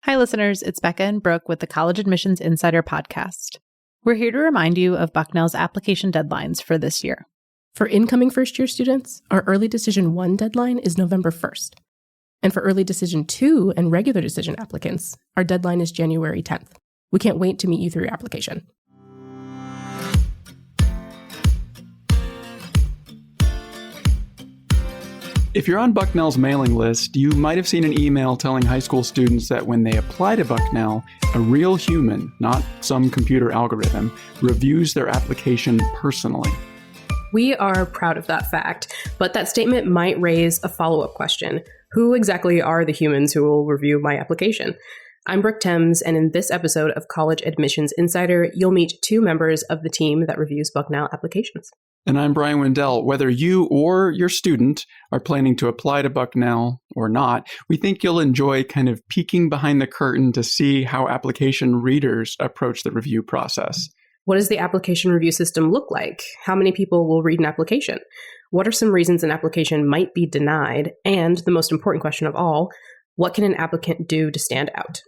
Hi, listeners. It's Becca and Brooke with the College Admissions Insider podcast. We're here to remind you of Bucknell's application deadlines for this year. For incoming first-year students, our Early Decision 1 deadline is November 1st. And for Early Decision 2 and Regular Decision applicants, our deadline is January 10th. We can't wait to meet you through your application. If you're on Bucknell's mailing list, you might have seen an email telling high school students that when they apply to Bucknell, a real human, not some computer algorithm, reviews their application personally. We are proud of that fact, but that statement might raise a follow-up question. Who exactly are the humans who will review my application? I'm Brooke Thames, and in this episode of College Admissions Insider, you'll meet two members of the team that reviews Bucknell applications. And I'm Brian Wendell. Whether you or your student are planning to apply to Bucknell or not, we think you'll enjoy kind of peeking behind the curtain to see how application readers approach the review process. What does the application review system look like? How many people will read an application? What are some reasons an application might be denied? And the most important question of all, what can an applicant do to stand out?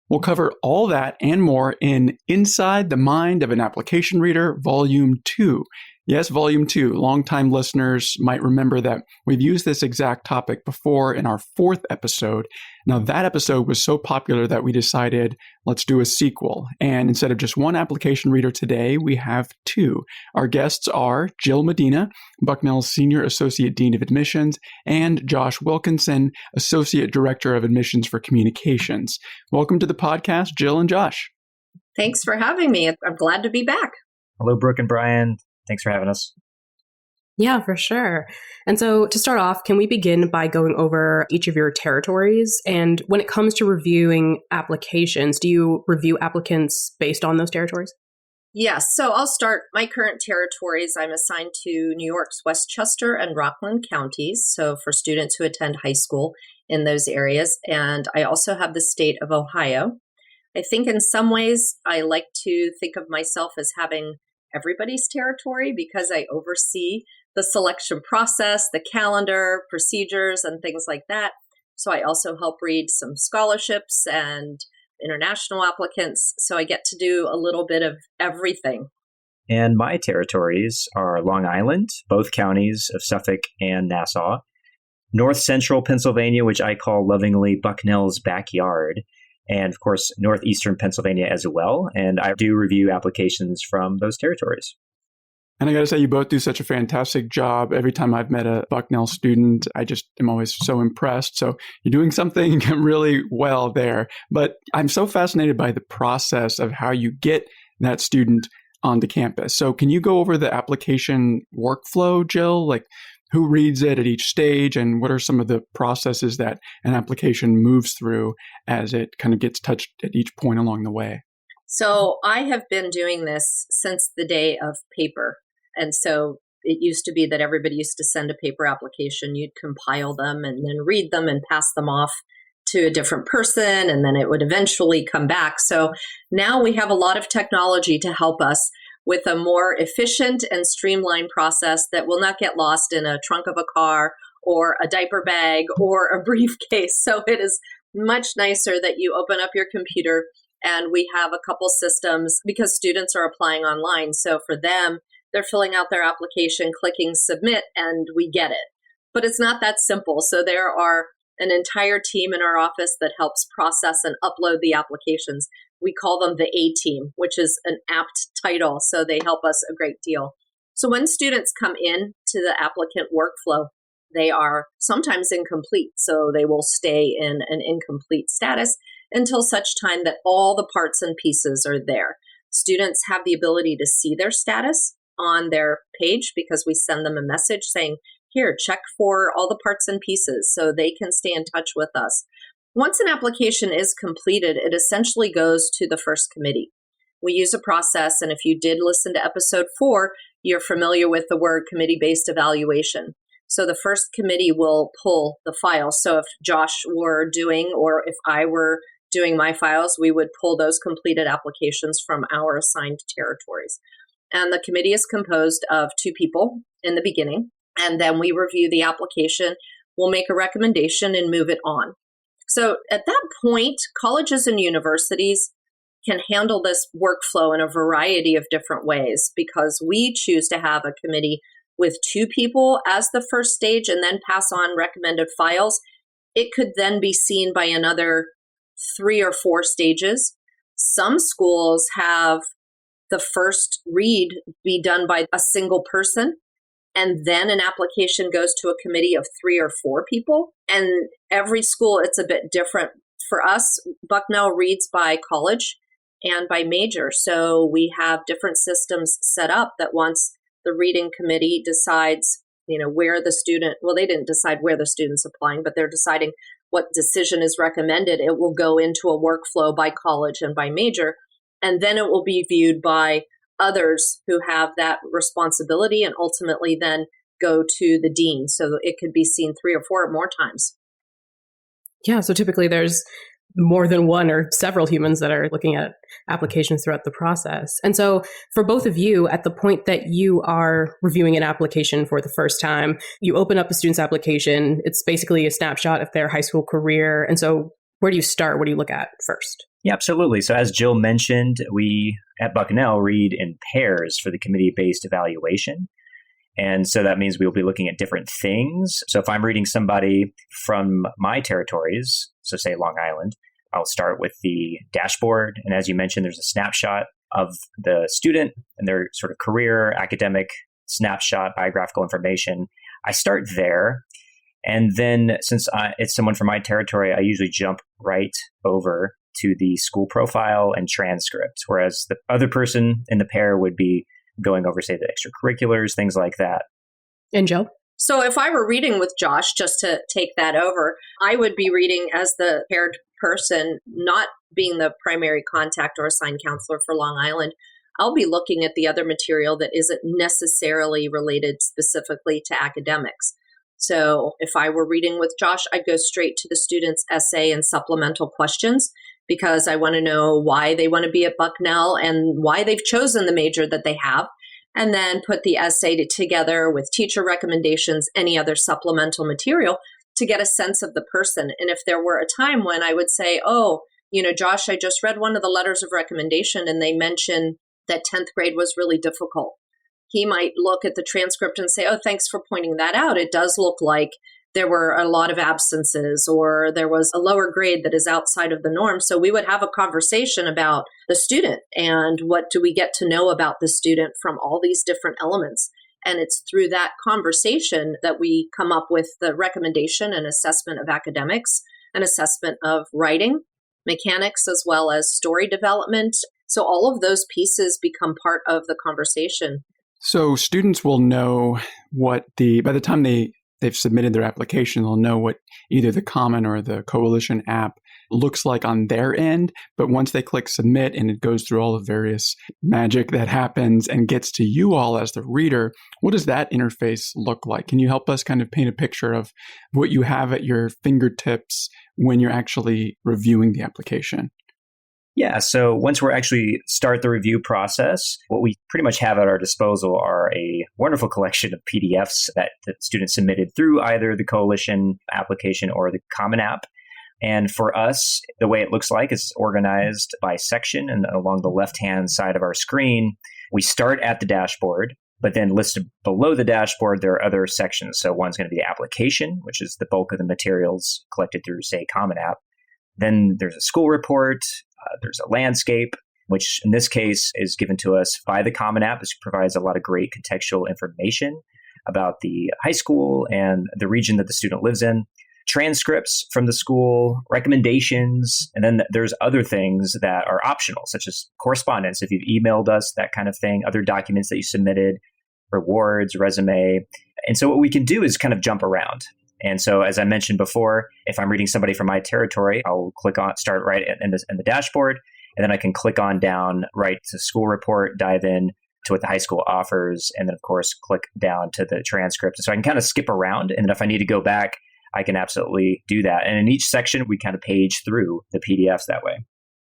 We'll cover all that and more in Inside the Mind of an Application Reader, Volume 2. Yes, Volume 2. Longtime listeners might remember that we've used this exact topic before in our 4th episode. Now, that episode was so popular that we decided, let's do a sequel. And instead of just one application reader today, we have two. Our guests are Jill Medina, Bucknell's Senior Associate Dean of Admissions, and Josh Wilkinson, Associate Director of Admissions for Communications. Welcome to the podcast, Jill and Josh. Thanks for having me. I'm glad to be back. Hello, Brooke and Brian. Thanks for having us. Yeah, for sure. And so to start off, can we begin by going over each of your territories? And when it comes to reviewing applications, do you review applicants based on those territories? Yes. So I'll start. My current territories, I'm assigned to New York's Westchester and Rockland counties. So for students who attend high school in those areas. And I also have the state of Ohio. I think in some ways, I like to think of myself as having everybody's territory because I oversee the selection process, the calendar, procedures, and things like that. So I also help read some scholarships and international applicants. So I get to do a little bit of everything. And my territories are Long Island, both counties of Suffolk and Nassau, North Central Pennsylvania, which I call lovingly Bucknell's backyard, and of course, northeastern Pennsylvania as well. And I do review applications from those territories. And I got to say, you both do such a fantastic job. Every time I've met a Bucknell student, I just am always so impressed. So you're doing something really well there. But I'm so fascinated by the process of how you get that student onto campus. So can you go over the application workflow, Jill? Like, who reads it at each stage, and what are some of the processes that an application moves through as it kind of gets touched at each point along the way? So I have been doing this since the day of paper. And so it used to be that everybody used to send a paper application. You'd compile them and then read them and pass them off to a different person, and then it would eventually come back. So now we have a lot of technology to help us with a more efficient and streamlined process that will not get lost in a trunk of a car or a diaper bag or a briefcase. So it is much nicer that you open up your computer, and we have a couple systems because students are applying online. So for them, they're filling out their application, clicking submit, and we get it. But it's not that simple. So there are an entire team in our office that helps process and upload the applications. We call them the A-team, which is an apt title. So they help us a great deal. So when students come in to the applicant workflow, they are sometimes incomplete. So they will stay in an incomplete status until such time that all the parts and pieces are there. Students have the ability to see their status on their page because we send them a message saying, here, check for all the parts and pieces so they can stay in touch with us. Once an application is completed, it essentially goes to the first committee. We use a process, and if you did listen to episode 4, you're familiar with the word committee-based evaluation. So the first committee will pull the file. So if Josh were doing, or if I were doing my files, we would pull those completed applications from our assigned territories. And the committee is composed of 2 people in the beginning, and then we review the application. We'll make a recommendation and move it on. So at that point, colleges and universities can handle this workflow in a variety of different ways because we choose to have a committee with 2 people as the first stage and then pass on recommended files. It could then be seen by another 3 or 4 stages. Some schools have the first read be done by a single person, and then an application goes to a committee of 3 or 4 people. And every school, it's a bit different. For us, Bucknell reads by college and by major. So we have different systems set up that once the reading committee decides, where the student, well, they didn't decide where the student's applying, but they're deciding what decision is recommended. It will go into a workflow by college and by major, and then it will be viewed by others who have that responsibility and ultimately then go to the dean. So it could be seen 3 or 4 or more times. Yeah, so typically there's more than one or several humans that are looking at applications throughout the process. And so for both of you, at the point that you are reviewing an application for the first time, you open up a student's application. It's basically a snapshot of their high school career. And so where do you start? What do you look at first? Yeah, absolutely. So as Jill mentioned, we at Bucknell read in pairs for the committee-based evaluation. And so that means we'll be looking at different things. So if I'm reading somebody from my territories, so say Long Island, I'll start with the dashboard. And as you mentioned, there's a snapshot of the student and their sort of career, academic snapshot, biographical information. I start there. And then since it's someone from my territory, I usually jump right over to the school profile and transcript, whereas the other person in the pair would be going over, say, the extracurriculars, things like that. And Jill? So if I were reading with Josh, just to take that over, I would be reading as the paired person, not being the primary contact or assigned counselor for Long Island. I'll be looking at the other material that isn't necessarily related specifically to academics. So if I were reading with Josh, I'd go straight to the student's essay and supplemental questions because I want to know why they want to be at Bucknell and why they've chosen the major that they have, and then put the essay together with teacher recommendations, any other supplemental material to get a sense of the person. And if there were a time when I would say, Josh, I just read one of the letters of recommendation and they mention that 10th grade was really difficult. He might look at the transcript and say, oh, thanks for pointing that out. It does look like there were a lot of absences or there was a lower grade that is outside of the norm. So we would have a conversation about the student and what do we get to know about the student from all these different elements. And it's through that conversation that we come up with the recommendation and assessment of academics, an assessment of writing, mechanics, as well as story development. So all of those pieces become part of the conversation. So students will know by the time they've submitted their application, they'll know what either the Common or the Coalition app looks like on their end. But once they click submit and it goes through all the various magic that happens and gets to you all as the reader, what does that interface look like? Can you help us kind of paint a picture of what you have at your fingertips when you're actually reviewing the application? Yeah, so once we're actually start the review process, what we pretty much have at our disposal are a wonderful collection of PDFs that the students submitted through either the Coalition application or the Common app. And for us, the way it looks like is organized by section, and along the left-hand side of our screen, we start at the dashboard, but then listed below the dashboard, there are other sections. So one's going to be the application, which is the bulk of the materials collected through, say, Common app. Then there's a school report, there's a landscape, which in this case is given to us by the Common app. This provides a lot of great contextual information about the high school and the region that the student lives in. Transcripts from the school, recommendations, and then there's other things that are optional, such as correspondence, if you've emailed us, that kind of thing, other documents that you submitted, rewards, resume. And so what we can do is kind of jump around. And so, as I mentioned before, if I'm reading somebody from my territory, I'll click on start right in the dashboard, and then I can click on down right to school report, dive in to what the high school offers, and then, of course, click down to the transcript. So I can kind of skip around, and then if I need to go back, I can absolutely do that. And in each section, we kind of page through the PDFs that way.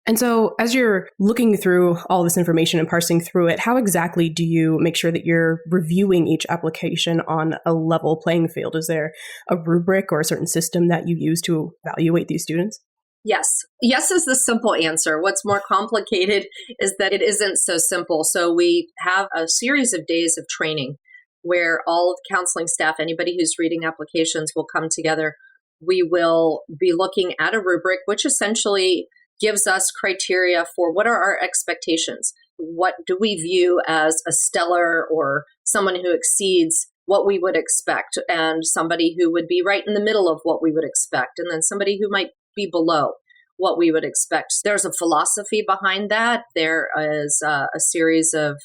And so as you're looking through all this information and parsing through it, how exactly do you make sure that you're reviewing each application on a level playing field? Is there a rubric or a certain system that you use to evaluate these students? Yes. Yes is the simple answer. What's more complicated is that it isn't so simple. So we have a series of days of training where all of counseling staff, anybody who's reading applications, will come together. We will be looking at a rubric, which essentially gives us criteria for what are our expectations. What do we view as a stellar or someone who exceeds what we would expect, and somebody who would be right in the middle of what we would expect, and then somebody who might be below what we would expect. There's a philosophy behind that. There is a series of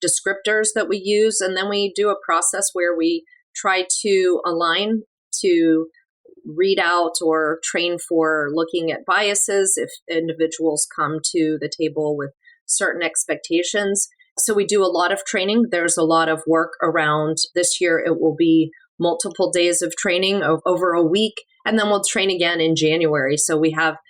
descriptors that we use, and then we do a process where we try to align to read out or train for looking at biases if individuals come to the table with certain expectations. So we do a lot of training. There's a lot of work around. This year it will be multiple days of training over a week, and then we'll train again in January. So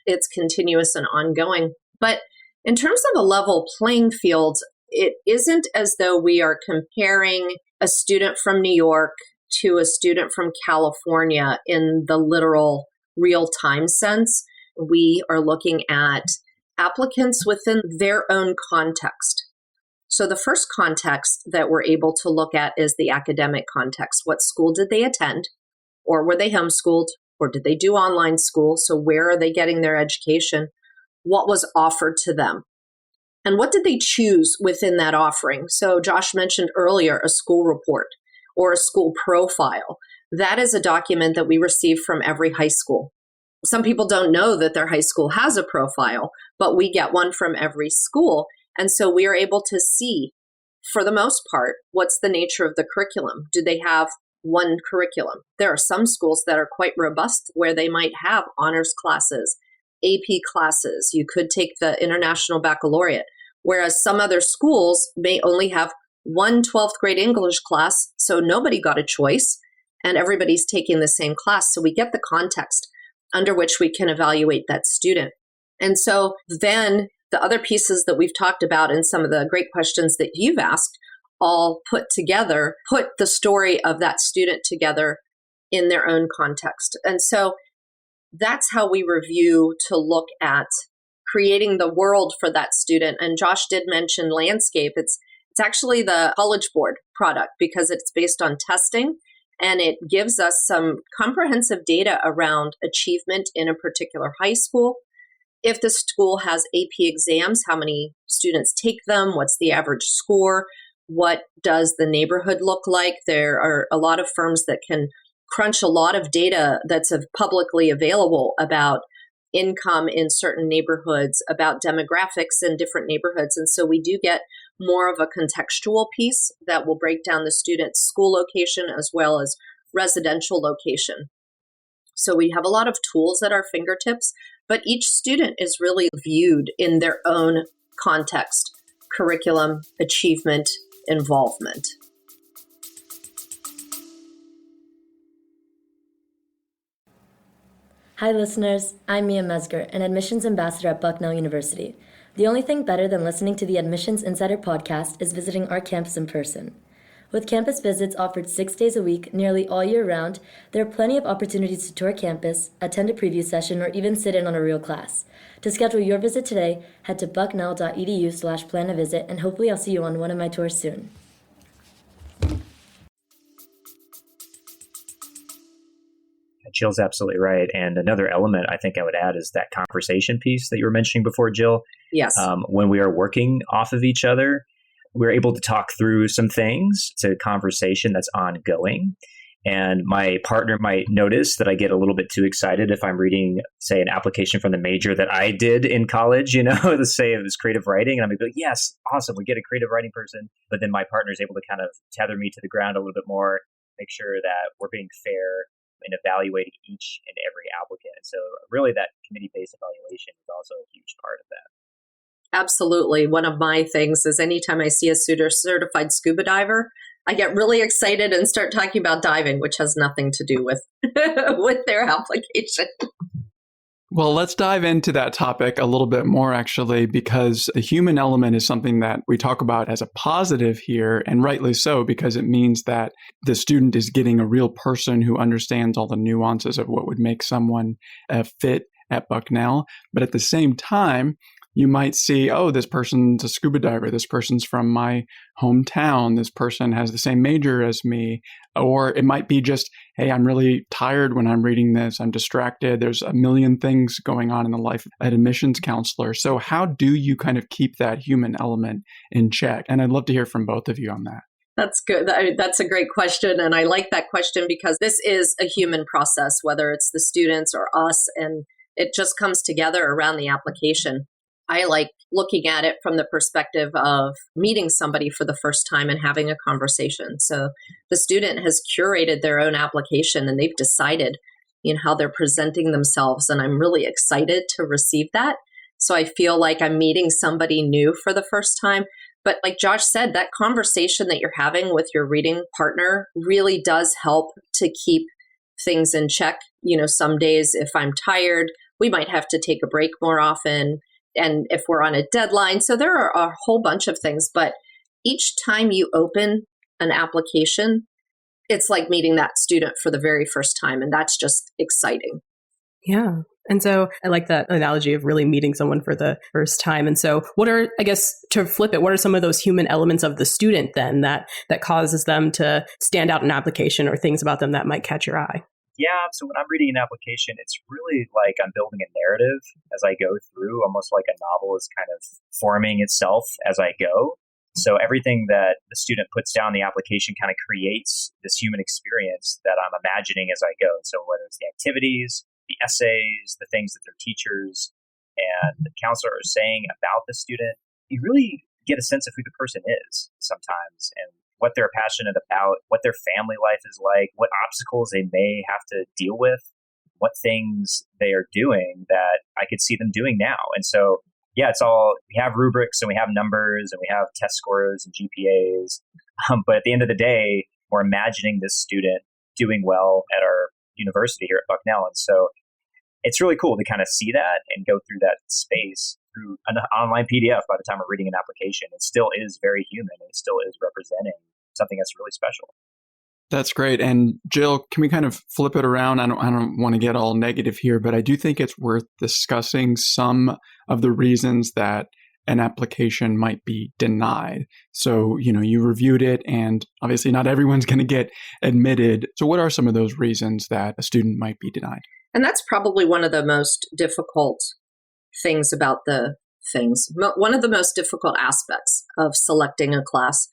it's continuous and ongoing. But in terms of a level playing field, it isn't as though we are comparing a student from New York to a student from California in the literal real-time sense. We are looking at applicants within their own context. So the first context that we're able to look at is the academic context. What school did they attend? Or were they homeschooled? Or did they do online school? So where are they getting their education? What was offered to them? And what did they choose within that offering? So Josh mentioned earlier a school report or a school profile. That is a document that we receive from every high school. Some people don't know that their high school has a profile, but we get one from every school. And so we are able to see, for the most part, what's the nature of the curriculum. Do they have one curriculum? There are some schools that are quite robust where they might have honors classes, AP classes. You could take the International Baccalaureate, whereas some other schools may only have one 12th grade English class, so nobody got a choice, and everybody's taking the same class. So we get the context under which we can evaluate that student. And so then the other pieces that we've talked about and some of the great questions that you've asked all put together, put the story of that student together in their own context. And so that's how we review to look at creating the world for that student. And Josh did mention landscape. It's actually the College Board product because it's based on testing, and it gives us some comprehensive data around achievement in a particular high school. If the school has AP exams, how many students take them? What's the average score? What does the neighborhood look like? There are a lot of firms that can crunch a lot of data that's publicly available about income in certain neighborhoods, about demographics in different neighborhoods. And so we do get more of a contextual piece that will break down the student's school location as well as residential location. So we have a lot of tools at our fingertips, but each student is really viewed in their own context, curriculum, achievement, involvement. Hi listeners, I'm Mia Mesger, an admissions ambassador at Bucknell University. The only thing better than listening to the Admissions Insider podcast is visiting our campus in person. With campus visits offered 6 days a week, nearly all year round, there are plenty of opportunities to tour campus, attend a preview session, or even sit in on a real class. To schedule your visit today, head to bucknell.edu/plan-a-visit, and hopefully I'll see you on one of my tours soon. Jill's absolutely right. And another element I think I would add is that conversation piece that you were mentioning before, Jill. Yes. When we are working off of each other, we're able to talk through some things. It's a conversation that's ongoing. And my partner might notice that I get a little bit too excited if I'm reading, say, an application from the major that I did in college, let's say it was creative writing. And I'm going to be like, yes, awesome, we get a creative writing person. But then my partner is able to kind of tether me to the ground a little bit more, make sure that we're being fair in evaluating each and every applicant. So really that committee-based evaluation is also a huge part of that. Absolutely. One of my things is anytime I see a certified scuba diver, I get really excited and start talking about diving, which has nothing to do with with their application. Well, let's dive into that topic a little bit more, actually, because the human element is something that we talk about as a positive here, and rightly so, because it means that the student is getting a real person who understands all the nuances of what would make someone a fit at Bucknell. But at the same time, you might see, oh, this person's a scuba diver. This person's from my hometown. This person has the same major as me. Or it might be just, hey, I'm really tired when I'm reading this. I'm distracted. There's a million things going on in the life of an admissions counselor. So how do you kind of keep that human element in check? And I'd love to hear from both of you on that. That's good. That's a great question. And I like that question because this is a human process, whether it's the students or us, and it just comes together around the application. I like looking at it from the perspective of meeting somebody for the first time and having a conversation. So the student has curated their own application and they've decided, how they're presenting themselves. And I'm really excited to receive that. So I feel like I'm meeting somebody new for the first time. But like Josh said, that conversation that you're having with your reading partner really does help to keep things in check. Some days if I'm tired, we might have to take a break more often. And if we're on a deadline, so there are a whole bunch of things, but each time you open an application, it's like meeting that student for the very first time. And that's just exciting. Yeah. And so I like that analogy of really meeting someone for the first time. And so to flip it, what are some of those human elements of the student then that causes them to stand out in an application, or things about them that might catch your eye? Yeah, so when I'm reading an application, it's really like I'm building a narrative as I go through, almost like a novel is kind of forming itself as I go. So everything that the student puts down in the application kind of creates this human experience that I'm imagining as I go. So whether it's the activities, the essays, the things that their teachers and the counselor are saying about the student, you really get a sense of who the person is sometimes, and what they're passionate about, what their family life is like, what obstacles they may have to deal with, what things they are doing that I could see them doing now. And so, we have rubrics and we have numbers and we have test scores and GPAs. But at the end of the day, we're imagining this student doing well at our university here at Bucknell. And so it's really cool to kind of see that and go through that space through an online PDF. By the time we're reading an application, it still is very human. It still is representing something that's really special. That's great. And Jill, can we kind of flip it around? I don't want to get all negative here, but I do think it's worth discussing some of the reasons that an application might be denied. So, you reviewed it, and obviously not everyone's going to get admitted. So what are some of those reasons that a student might be denied? And that's probably one of the most difficult things about one of the most difficult aspects of selecting a class,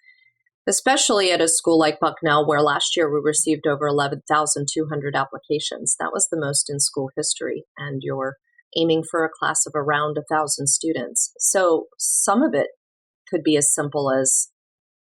especially at a school like Bucknell, where last year we received over 11,200 applications. That was the most in school history, and you're aiming for a class of around 1,000 students. So some of it could be as simple as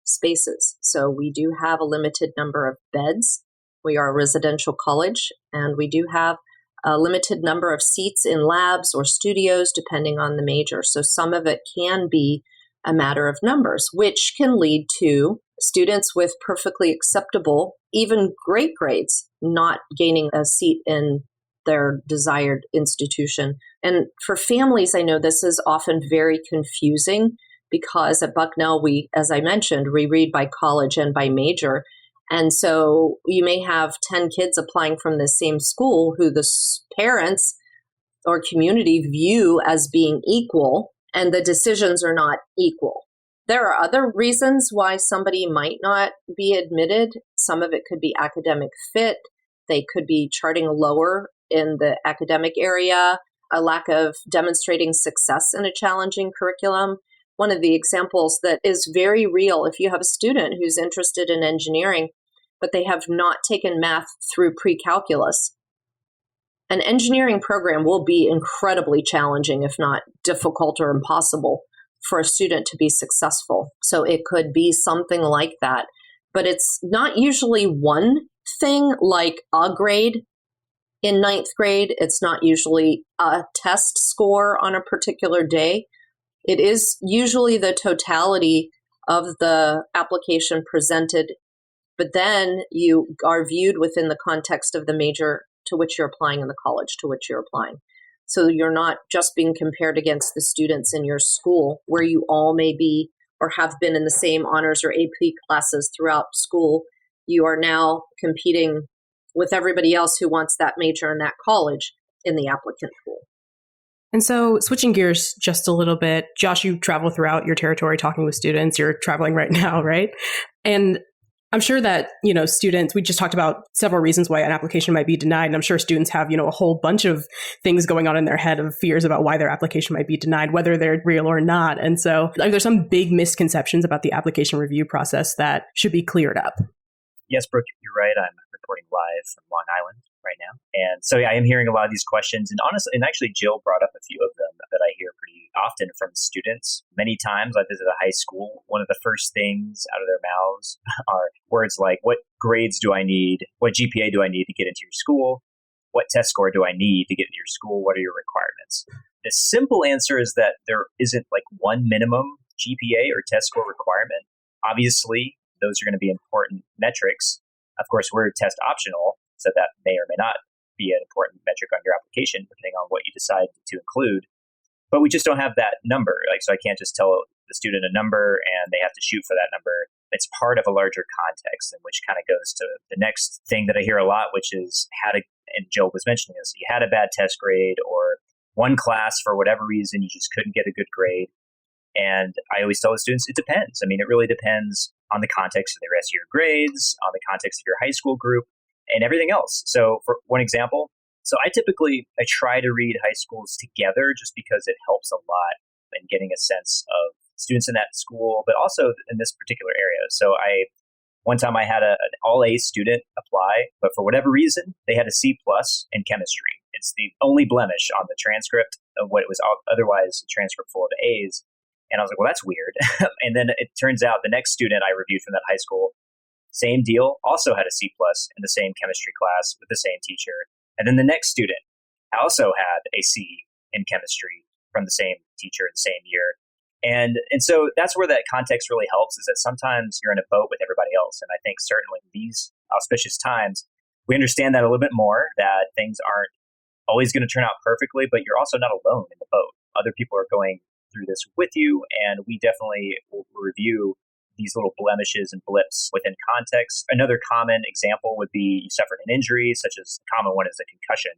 spaces. So we do have a limited number of beds. We are a residential college, and we do have a limited number of seats in labs or studios, depending on the major. So some of it can be a matter of numbers, which can lead to students with perfectly acceptable, even great grades, not gaining a seat in their desired institution. And for families, I know this is often very confusing because at Bucknell, as I mentioned, we read by college and by major. And so you may have 10 kids applying from the same school who the parents or community view as being equal, and the decisions are not equal. There are other reasons why somebody might not be admitted. Some of it could be academic fit. They could be charting lower in the academic area, a lack of demonstrating success in a challenging curriculum. One of the examples that is very real, if you have a student who's interested in engineering, but they have not taken math through pre-calculus, an engineering program will be incredibly challenging, if not difficult or impossible, for a student to be successful. So it could be something like that. But it's not usually one thing like a grade in ninth grade. It's not usually a test score on a particular day. It is usually the totality of the application presented, but then you are viewed within the context of the major to which you're applying and the college to which you're applying. So you're not just being compared against the students in your school where you all may be or have been in the same honors or AP classes throughout school. You are now competing with everybody else who wants that major in that college in the applicant pool. And so switching gears just a little bit, Josh, you travel throughout your territory talking with students. You're traveling right now, right? And I'm sure that, students, we just talked about several reasons why an application might be denied. And I'm sure students have, a whole bunch of things going on in their head of fears about why their application might be denied, whether they're real or not. And so there's some big misconceptions about the application review process that should be cleared up. Yes, Brooke, you're right. I'm reporting live from Long Island right now. And so I am hearing a lot of these questions. And honestly, and actually Jill brought up a few of them that I hear pretty often from students. Many times I visit a high school. One of the first things out of their mouths are words like, what grades do I need? What GPA do I need to get into your school? What test score do I need to get into your school? What are your requirements? The simple answer is that there isn't like one minimum GPA or test score requirement. Obviously, those are going to be important metrics. Of course, we're test optional, so that may or may not be an important metric on your application, depending on what you decide to include. But we just don't have that number. So I can't just tell the student a number and they have to shoot for that number. It's part of a larger context, and which kind of goes to the next thing that I hear a lot, which is and Jill was mentioning this, you had a bad test grade or one class for whatever reason, you just couldn't get a good grade. And I always tell the students, it depends. It really depends on the context of the rest of your grades, on the context of your high school group, and everything else. So for one example, I try to read high schools together just because it helps a lot in getting a sense of students in that school, but also in this particular area. So one time I had an all-A student apply, but for whatever reason, they had a C+ in chemistry. It's the only blemish on the transcript of what it was otherwise a transcript full of A's. And I was like, well, that's weird. And then it turns out the next student I reviewed from that high school, same deal, also had a C+ in the same chemistry class with the same teacher. And then the next student also had a C in chemistry from the same teacher the same year. And so that's where that context really helps, is that sometimes you're in a boat with everybody else. And I think certainly in these auspicious times, we understand that a little bit more, that things aren't always going to turn out perfectly, but you're also not alone in the boat. Other people are going through this with you, and we definitely will review these little blemishes and blips within context. Another common example would be you suffered an injury, such as the common one is a concussion.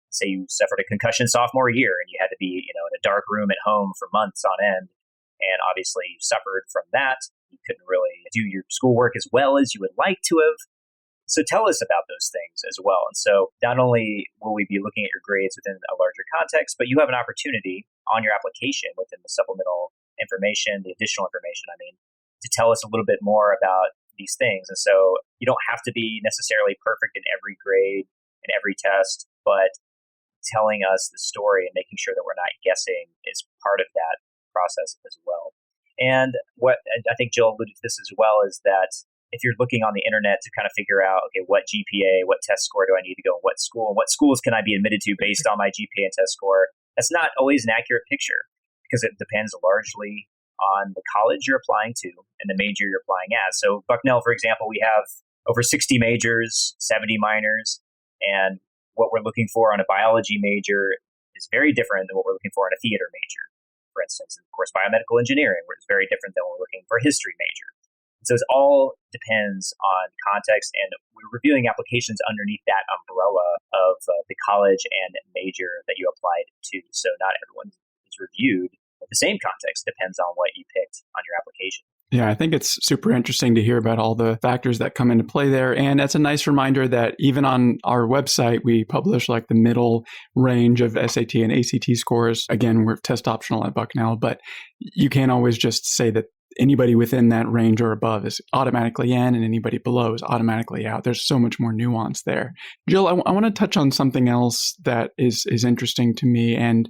Say you suffered a concussion sophomore year and you had to be, in a dark room at home for months on end. And obviously you suffered from that. You couldn't really do your schoolwork as well as you would like to have. So tell us about those things as well. And so not only will we be looking at your grades within a larger context, but you have an opportunity on your application within the supplemental information, the additional information, to tell us a little bit more about these things. And so you don't have to be necessarily perfect in every grade and every test, but telling us the story and making sure that we're not guessing is part of that process as well. And what I think Jill alluded to this as well is that if you're looking on the internet to kind of figure out, okay, what GPA, what test score do I need to go in what school, and what schools can I be admitted to based on my GPA and test score, that's not always an accurate picture, because it depends largely on the college you're applying to and the major you're applying as. So Bucknell, for example, we have over 60 majors, 70 minors, and what we're looking for on a biology major is very different than what we're looking for in a theater major, for instance. And of course, biomedical engineering is very different than what we're looking for a history major. So it all depends on context, and we're reviewing applications underneath that umbrella of the college and major that you applied to. So not everyone is reviewed with the same context. Depends on what you picked on your application. Yeah, I think it's super interesting to hear about all the factors that come into play there. And it's a nice reminder that even on our website, we publish like the middle range of SAT and ACT scores. Again, we're test optional at Bucknell, but you can't always just say that anybody within that range or above is automatically in and anybody below is automatically out. There's so much more nuance there. Jill, I want to touch on something else that is interesting to me, and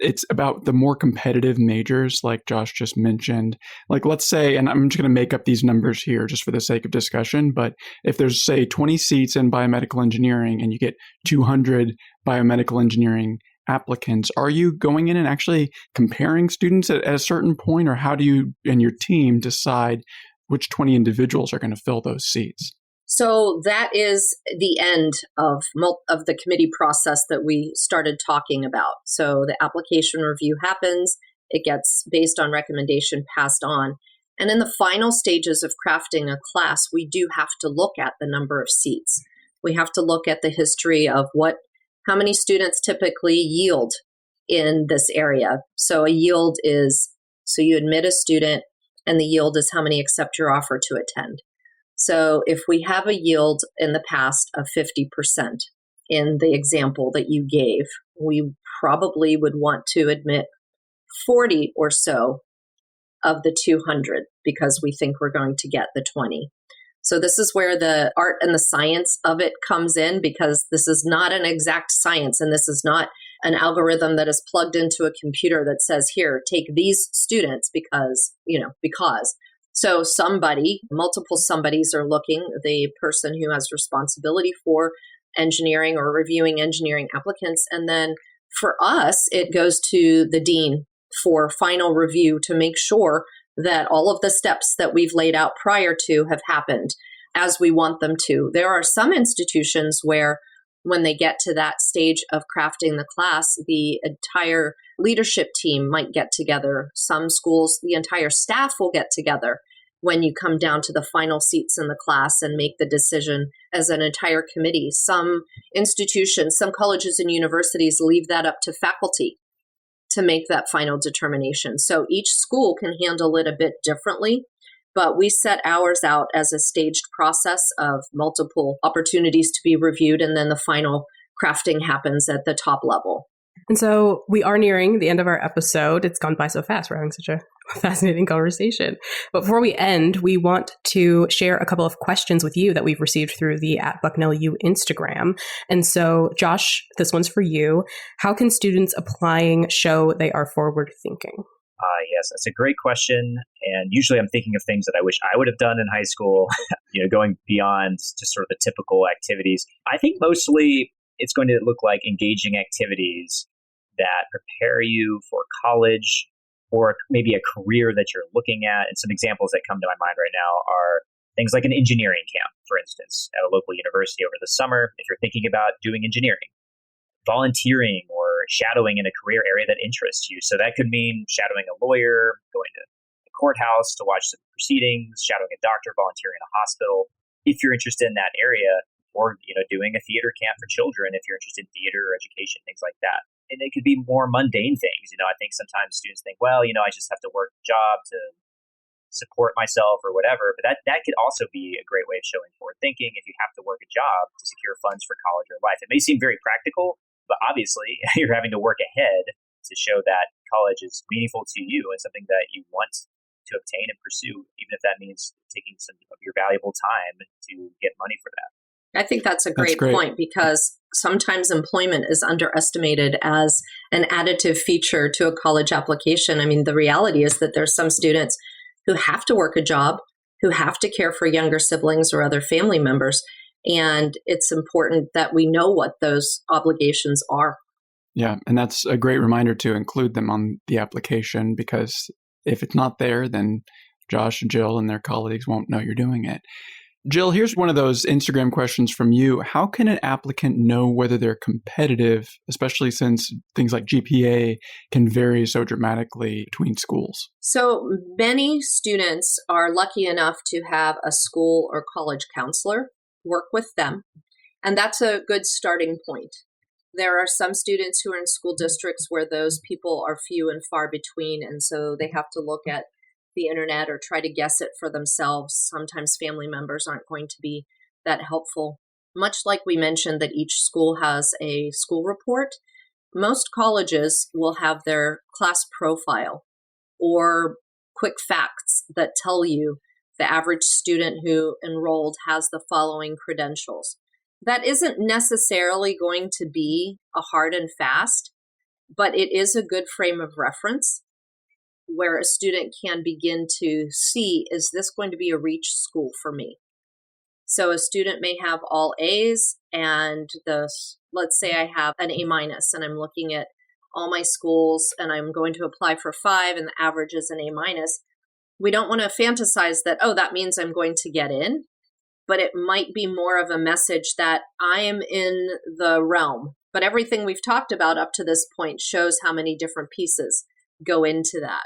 it's about the more competitive majors like Josh just mentioned. Like, let's say, and I'm just going to make up these numbers here just for the sake of discussion, but if there's, say, 20 seats in biomedical engineering and you get 200 biomedical engineering applicants, are you going in and actually comparing students at a certain point, or how do you and your team decide which 20 individuals are going to fill those seats? So that is the end of the committee process that we started talking about. So the application review happens, it gets, based on recommendation, passed on. And in the final stages of crafting a class, we do have to look at the number of seats. We have to look at the history of how many students typically yield in this area. So a yield is, so you admit a student, and the yield is how many accept your offer to attend. So if we have a yield in the past of 50% in the example that you gave, we probably would want to admit 40 or so of the 200 because we think we're going to get the 20. So this is where the art and the science of it comes in, because this is not an exact science, and this is not an algorithm that is plugged into a computer that says, here, take these students because. So multiple somebodies are looking, the person who has responsibility for engineering or reviewing engineering applicants. And then for us, it goes to the dean for final review to make sure that all of the steps that we've laid out prior to have happened as we want them to. There are some institutions where when they get to that stage of crafting the class, the entire leadership team might get together. Some schools, the entire staff will get together when you come down to the final seats in the class and make the decision as an entire committee. Some institutions, some colleges and universities leave that up to faculty to make that final determination. So each school can handle it a bit differently, but we set ours out as a staged process of multiple opportunities to be reviewed, and then the final crafting happens at the top level. And so we are nearing the end of our episode. It's gone by so fast. We're having such a fascinating conversation. But before we end, we want to share a couple of questions with you that we've received through the @BucknellU Instagram. And so, Josh, this one's for you. How can students applying show they are forward thinking? Yes, that's a great question. And usually I'm thinking of things that I wish I would have done in high school, going beyond just sort of the typical activities. I think mostly it's going to look like engaging activities that prepare you for college or maybe a career that you're looking at. And some examples that come to my mind right now are things like an engineering camp, for instance, at a local university over the summer, if you're thinking about doing engineering. Volunteering or shadowing in a career area that interests you. So that could mean shadowing a lawyer, going to the courthouse to watch some proceedings, shadowing a doctor, volunteering in a hospital, if you're interested in that area, or doing a theater camp for children if you're interested in theater or education, things like that. And it could be more mundane things. I think sometimes students think, well, I just have to work a job to support myself or whatever. But that could also be a great way of showing forward thinking if you have to work a job to secure funds for college or life. It may seem very practical, but obviously you're having to work ahead to show that college is meaningful to you and something that you want to obtain and pursue, even if that means taking some of your valuable time to get money for that. I think that's a great point, because sometimes employment is underestimated as an additive feature to a college application. I mean, the reality is that there's some students who have to work a job, who have to care for younger siblings or other family members. And it's important that we know what those obligations are. Yeah, and that's a great reminder to include them on the application, because if it's not there, then Josh, Jill, and their colleagues won't know you're doing it. Jill, here's one of those Instagram questions from you. How can an applicant know whether they're competitive, especially since things like GPA can vary so dramatically between schools? So many students are lucky enough to have a school or college counselor work with them, and that's a good starting point. There are some students who are in school districts where those people are few and far between, and so they have to look at the internet or try to guess it for themselves. Sometimes family members aren't going to be that helpful. Much like we mentioned that each school has a school report, most colleges will have their class profile or quick facts that tell you the average student who enrolled has the following credentials. That isn't necessarily going to be a hard and fast, but it is a good frame of reference where a student can begin to see, is this going to be a reach school for me? So a student may have all A's and let's say I have an A- and I'm looking at all my schools and I'm going to apply for 5 and the average is an A-. We don't want to fantasize that, that means I'm going to get in. but it might be more of a message that I am in the realm. But everything we've talked about up to this point shows how many different pieces go into that.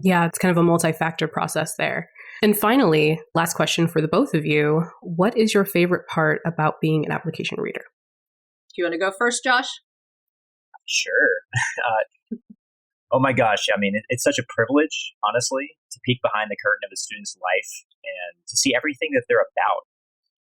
Yeah, it's kind of a multi-factor process there. And finally, last question for the both of you. What is your favorite part about being an application reader? Do you want to go first, Josh? Sure. Oh my gosh. I mean, it's such a privilege, honestly, to peek behind the curtain of a student's life and to see everything that they're about.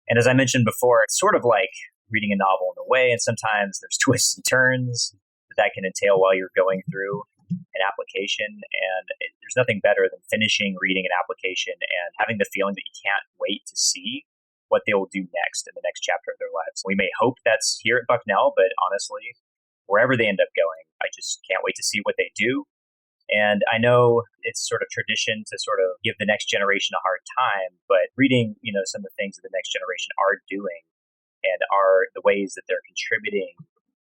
And as I mentioned before, it's sort of like reading a novel in a way, and sometimes there's twists and turns that can entail while you're going through an application. And there's nothing better than finishing reading an application and having the feeling that you can't wait to see what they will do next in the next chapter of their lives. We may hope that's here at Bucknell, but honestly, wherever they end up going, I just can't wait to see what they do. And I know it's sort of tradition to sort of give the next generation a hard time, but reading, some of the things that the next generation are doing and are the ways that they're contributing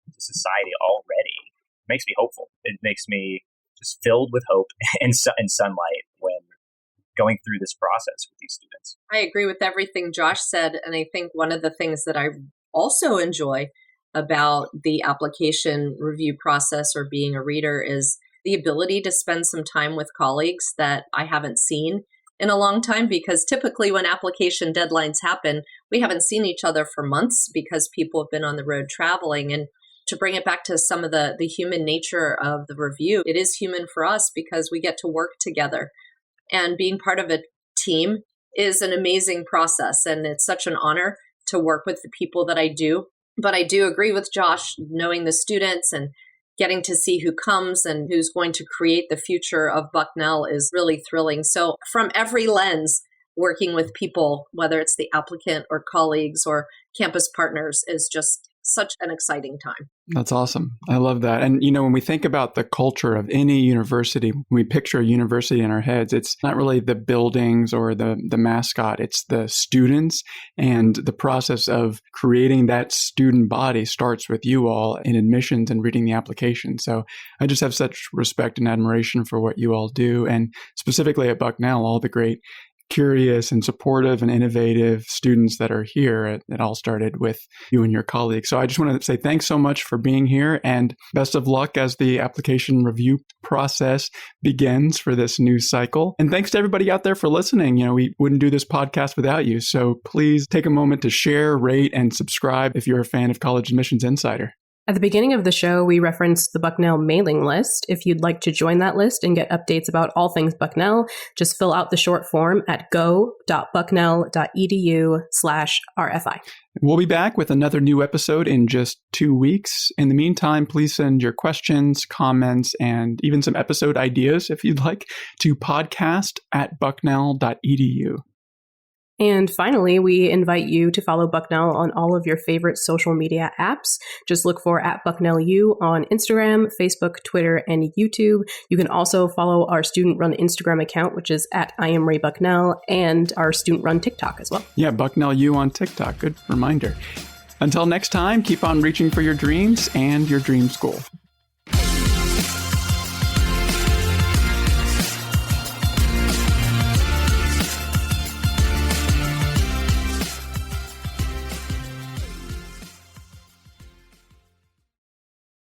to society already makes me hopeful. It makes me just filled with hope and sunlight when going through this process with these students. I agree with everything Josh said. And I think one of the things that I also enjoy about the application review process or being a reader is the ability to spend some time with colleagues that I haven't seen in a long time, because typically when application deadlines happen, we haven't seen each other for months because people have been on the road traveling. And to bring it back to some of the human nature of the review, it is human for us because we get to work together. And being part of a team is an amazing process. And it's such an honor to work with the people that I do. But I do agree with Josh, knowing the students and getting to see who comes and who's going to create the future of Bucknell is really thrilling. So from every lens, working with people, whether it's the applicant or colleagues or campus partners, is just such an exciting time. That's awesome. I love that. And, when we think about the culture of any university, when we picture a university in our heads, it's not really the buildings or the mascot, it's the students. And the process of creating that student body starts with you all in admissions and reading the application. So I just have such respect and admiration for what you all do. And specifically at Bucknell, all the great curious and supportive and innovative students that are here. It all started with you and your colleagues. So I just want to say thanks so much for being here and best of luck as the application review process begins for this new cycle. And thanks to everybody out there for listening. We wouldn't do this podcast without you. So please take a moment to share, rate, and subscribe if you're a fan of College Admissions Insider. At the beginning of the show, we referenced the Bucknell mailing list. If you'd like to join that list and get updates about all things Bucknell, just fill out the short form at go.bucknell.edu/RFI. We'll be back with another new episode in just 2 weeks. In the meantime, please send your questions, comments, and even some episode ideas, if you'd like, to podcast@bucknell.edu. And finally, we invite you to follow Bucknell on all of your favorite social media apps. Just look for @BucknellU on Instagram, Facebook, Twitter, and YouTube. You can also follow our student-run Instagram account, which is @IamRayBucknell, and our student-run TikTok as well. Yeah, Bucknell U on TikTok. Good reminder. Until next time, keep on reaching for your dreams and your dream school.